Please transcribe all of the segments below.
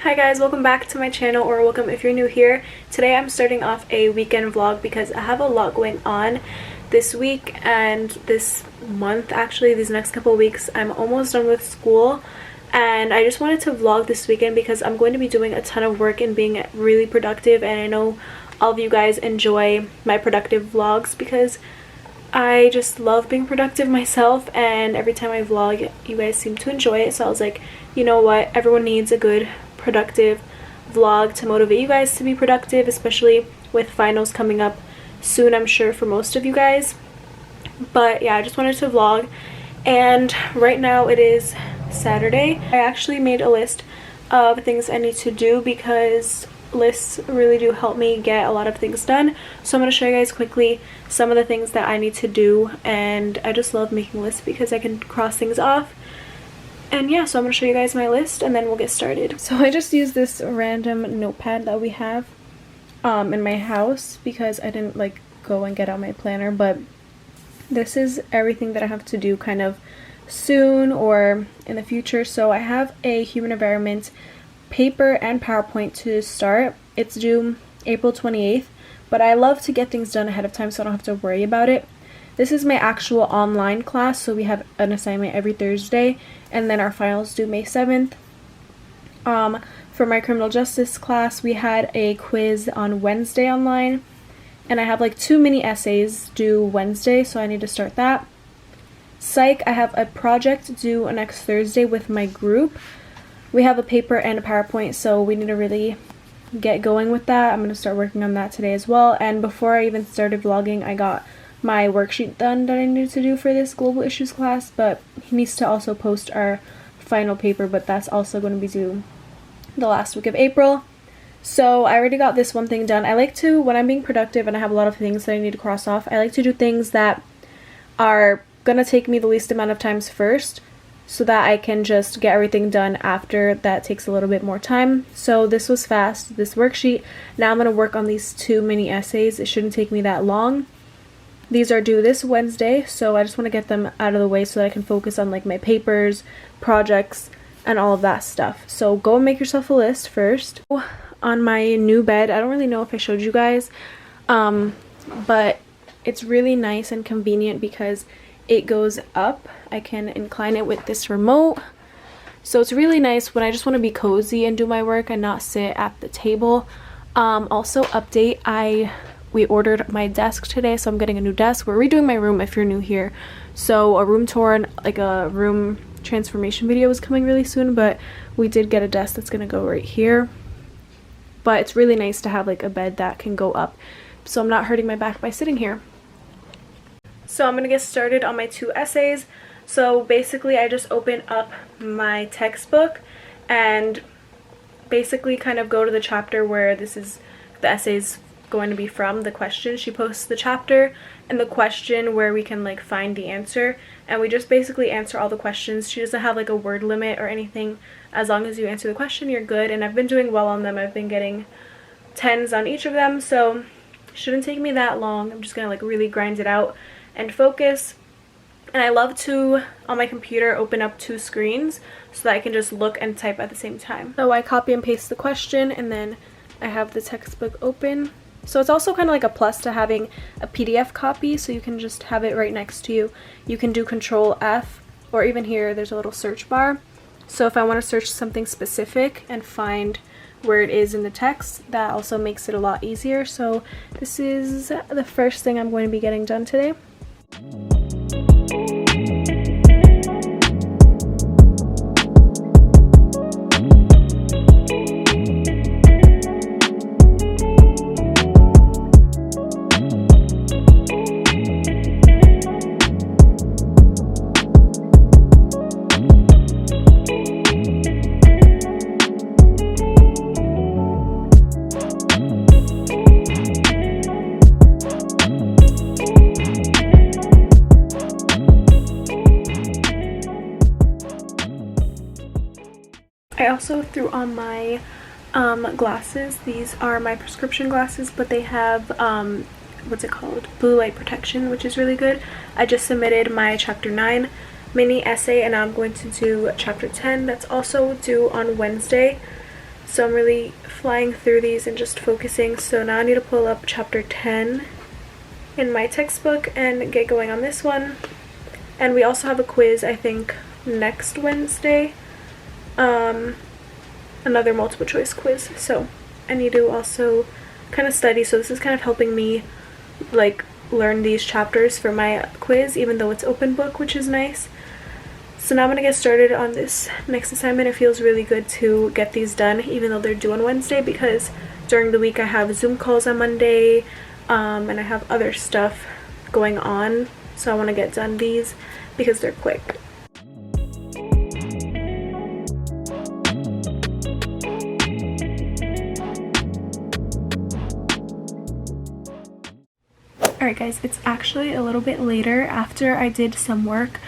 Hi guys, welcome back to my channel, or welcome if you're new here. Today I'm starting off a weekend vlog because I have a lot going on this week and this month. Actually, these next couple of weeks I'm almost done with school, and I just wanted to vlog this weekend because I'm going to be doing a ton of work and being really productive, and I know all of you guys enjoy my productive vlogs because I just love being productive myself, and every time I vlog you guys seem to enjoy it. So I was like, you know what, everyone needs a good productive vlog to motivate you guys to be productive, especially with finals coming up soon, I'm sure, for most of you guys. But yeah, I just wanted to vlog, and right now it is Saturday. I actually made a list of things I need to do because lists really do help me get a lot of things done. So I'm going to show you guys quickly some of the things that I need to do, and I just love making lists because I can cross things off. And yeah, so I'm going to show you guys my list and then we'll get started. So I just used this random notepad that we have in my house because I didn't like go and get out my planner, but this is everything that I have to do kind of soon or in the future. So I have a human environment paper and PowerPoint to start. It's due April 28th, but I love to get things done ahead of time so I don't have to worry about it. This is my actual online class, so we have an assignment every Thursday, and then our finals due May 7th. For my criminal justice class, we had a quiz on Wednesday online, and I have like 2 mini essays due Wednesday, so I need to start that. Psych, I have a project due next Thursday with my group. We have a paper and a PowerPoint, so we need to really get going with that. I'm going to start working on that today as well. And before I even started vlogging, I got my worksheet done that I needed to do for this global issues class, but he needs to also post our final paper, but that's also going to be due the last week of April. So I already got this one thing done. I like to, when I'm being productive and I have a lot of things that I need to cross off, I like to do things that are going to take me the least amount of times first, so that I can just get everything done after that takes a little bit more time. So this was fast, this worksheet. Now I'm going to work on these 2 mini essays. It shouldn't take me that long. These are due this Wednesday, so I just want to get them out of the way so that I can focus on like my papers, projects, and all of that stuff. So go and make yourself a list first. On my new bed, I don't really know if I showed you guys, but it's really nice and convenient because it goes up. I can incline it with this remote, so it's really nice when I just want to be cozy and do my work and not sit at the table. Also, update, we ordered my desk today, so I'm getting a new desk. We're redoing my room if you're new here, so a room tour and like a room transformation video is coming really soon, but we did get a desk that's gonna go right here. But it's really nice to have like a bed that can go up, so I'm not hurting my back by sitting here. So I'm gonna get started on my 2 essays. So basically I just open up my textbook and basically kind of go to the chapter where this is the essay's going to be from, the question. She posts the chapter and the question where we can like find the answer, and we just basically answer all the questions. She doesn't have like a word limit or anything. As long as you answer the question, you're good, and I've been doing well on them. I've been getting 10s on each of them, so it shouldn't take me that long. I'm just gonna like really grind it out and focus. And I love to, on my computer, open up 2 screens so that I can just look and type at the same time. So I copy and paste the question, and then I have the textbook open. So it's also kind of like a plus to having a PDF copy, so you can just have it right next to you. You can do Control F, or even here there's a little search bar. So if I want to search something specific and find where it is in the text, that also makes it a lot easier. So this is the first thing I'm going to be getting done today. I also threw on my glasses. These are my prescription glasses, but they have what's it called, blue light protection, which is really good. I just submitted my chapter 9 mini essay, and now I'm going to do chapter 10 that's also due on Wednesday. So I'm really flying through these and just focusing. So now I need to pull up chapter 10 in my textbook and get going on this one. And we also have a quiz, I think, next Wednesday. Another multiple choice quiz. So I need to also kind of study. So this is kind of helping me like learn these chapters for my quiz, even though it's open book, which is nice. So now I'm gonna get started on this next assignment. It feels really good to get these done, even though they're due on Wednesday, because during the week I have Zoom calls on Monday, and I have other stuff going on. So I want to get done these because they're quick. Alright guys, it's actually a little bit later. After I did some work,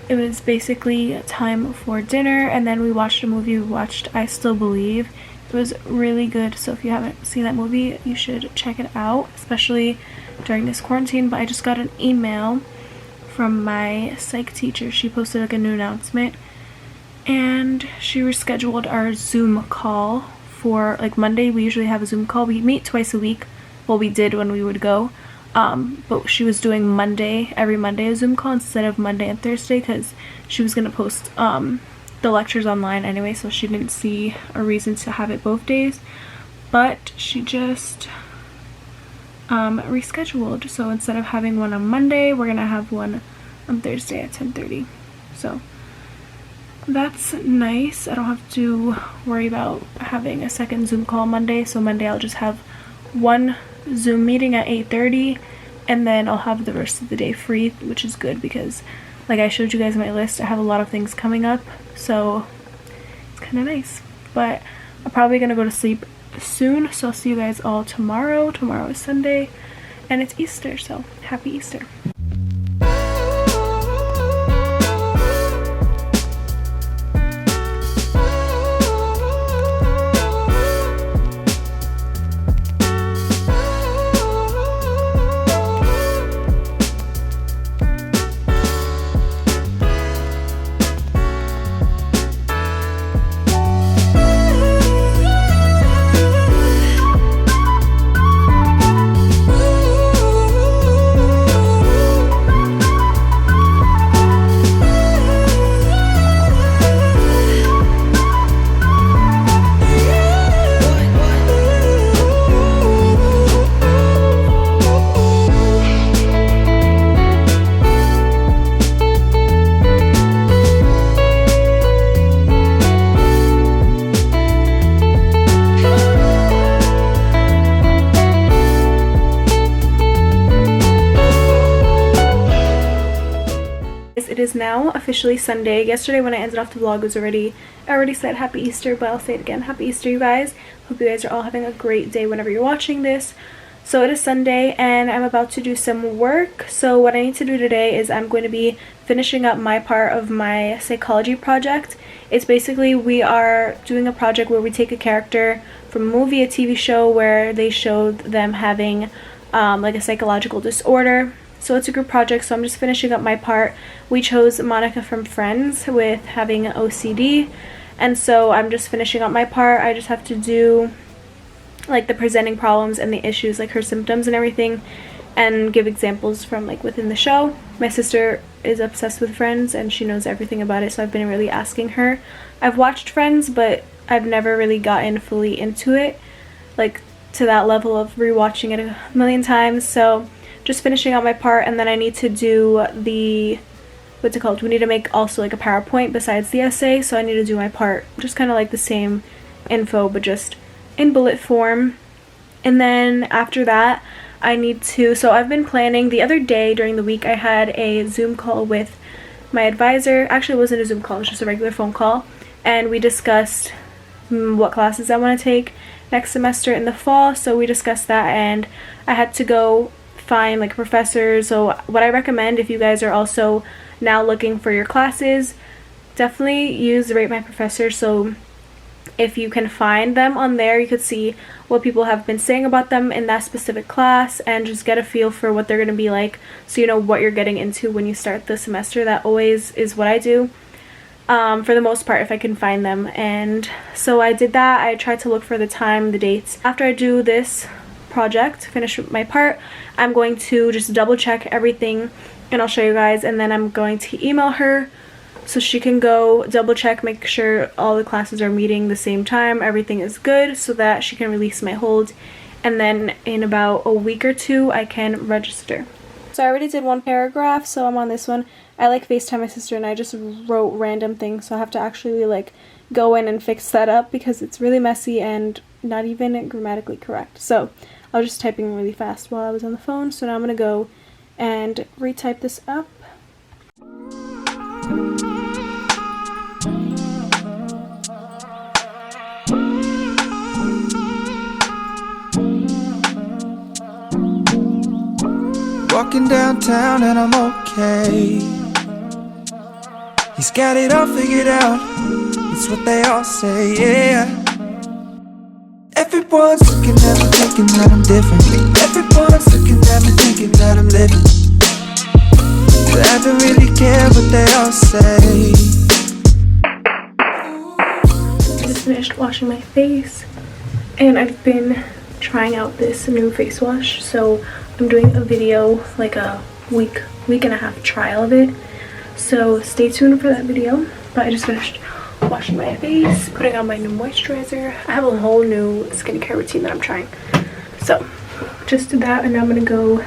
it was basically time for dinner, and then we watched a movie. We watched I Still Believe. It was really good, so if you haven't seen that movie, you should check it out, especially during this quarantine. But I just got an email from my psych teacher. She posted like a new announcement, and she rescheduled our Zoom call for like Monday. We usually have a Zoom call. We meet twice a week. Well, we did when we would go. But she was doing every Monday a Zoom call instead of Monday and Thursday, because she was going to post the lectures online anyway, so she didn't see a reason to have it both days. But she just rescheduled, so instead of having one on Monday, we're going to have one on Thursday at 10:30. So that's nice. I don't have to worry about having a second Zoom call Monday, so Monday I'll just have one Zoom meeting at 8:30, and then I'll have the rest of the day free, which is good because, like I showed you guys my list, I have a lot of things coming up, so it's kind of nice. But I'm probably gonna go to sleep soon, so I'll see you guys all tomorrow. Tomorrow is Sunday, and it's Easter, so happy Easter. It is now officially Sunday. Yesterday when I ended off the vlog I already said happy Easter, but I'll say it again. Happy Easter, you guys. Hope you guys are all having a great day whenever you're watching this. So it is Sunday and I'm about to do some work. So what I need to do today is I'm going to be finishing up my part of my psychology project. It's basically we are doing a project where we take a character from a movie, a TV show where they showed them having like a psychological disorder. So it's a group project, so I'm just finishing up my part. We chose Monica from Friends with having OCD, and so I'm just finishing up my part. I just have to do like the presenting problems and the issues, like her symptoms and everything, and give examples from like within the show. My sister is obsessed with Friends and she knows everything about it, so I've been really asking her. I've watched Friends, but I've never really gotten fully into it, like to that level of rewatching it a million times. So just finishing out my part, and then I need to do the, what's it called? We need to make also like a PowerPoint besides the essay, so I need to do my part, just kind of like the same info, but just in bullet form. And then after that, I need to, so I've been planning, the other day during the week, I had a Zoom call with my advisor. Actually, it wasn't a Zoom call, it was just a regular phone call, and we discussed what classes I want to take next semester in the fall. So we discussed that, and I had to go find like professors. So what I recommend, if you guys are also now looking for your classes, definitely use Rate My Professor. So if you can find them on there, you could see what people have been saying about them in that specific class and just get a feel for what they're going to be like, so you know what you're getting into when you start the semester. That always is what I do. for the most part, if I can find them. And so I did that. I tried to look for the time, the dates. After I do this project, finish my part, I'm going to just double check everything and I'll show you guys, and then I'm going to email her so she can go double check, make sure all the classes are meeting the same time, everything is good, so that she can release my hold, and then in about a week or two I can register. So I already did one paragraph, so I'm on this one. I like FaceTime my sister and I just wrote random things, so I have to actually like go in and fix that up because it's really messy and not even grammatically correct. So I was just typing really fast while I was on the phone, so now I'm gonna go and retype this up. Walking downtown and I'm okay. He's got it all figured out, it's what they all say, yeah. Everyone's looking at me thinking that I'm different. Everyone's looking at me thinking that I'm living, but I don't really care what they all say. I just finished washing my face and I've been trying out this new face wash, so I'm doing a video, like a week and a half trial of it, so stay tuned for that video. But I just finished washing my face, putting on my new moisturizer. I have a whole new skincare routine that I'm trying, so just did that, and now I'm gonna go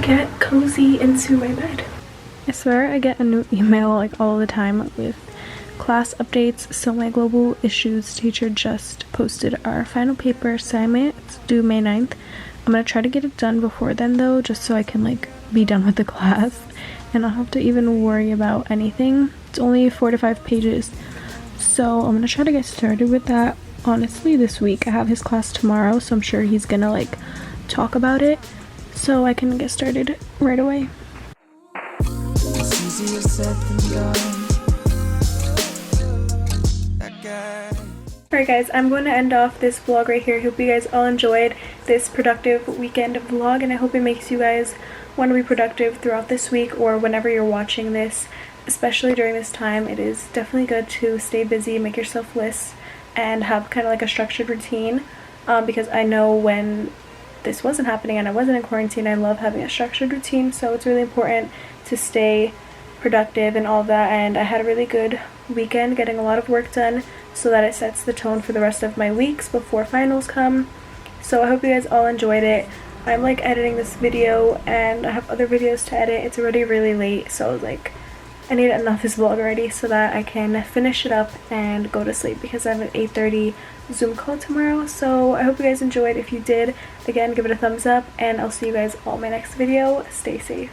get cozy into my bed. I swear I get a new email like all the time with class updates. So my global issues teacher just posted our final paper assignment. It's due May 9th. I'm gonna try to get it done before then though, just so I can like be done with the class and not have to even worry about anything. It's only 4 to 5 pages, so I'm gonna try to get started with that honestly this week. I have his class tomorrow, so I'm sure he's gonna like talk about it, so I can get started right away. It's easier said than done. That guy. Alright guys, I'm going to end off this vlog right here. Hope you guys all enjoyed this productive weekend vlog, and I hope it makes you guys want to be productive throughout this week or whenever you're watching this, especially during this time. It is definitely good to stay busy, make yourself lists, and have kind of like a structured routine, because I know when this wasn't happening and I wasn't in quarantine, I love having a structured routine, so it's really important to stay productive and all of that. And I had a really good weekend getting a lot of work done, so that it sets the tone for the rest of my weeks before finals come. So I hope you guys all enjoyed it. I'm like editing this video and I have other videos to edit. It's already really late, so I was like, I need to end off this vlog already so that I can finish it up and go to sleep, because I have an 8:30 Zoom call tomorrow. So I hope you guys enjoyed. If you did, again, give it a thumbs up, and I'll see you guys all in my next video. Stay safe.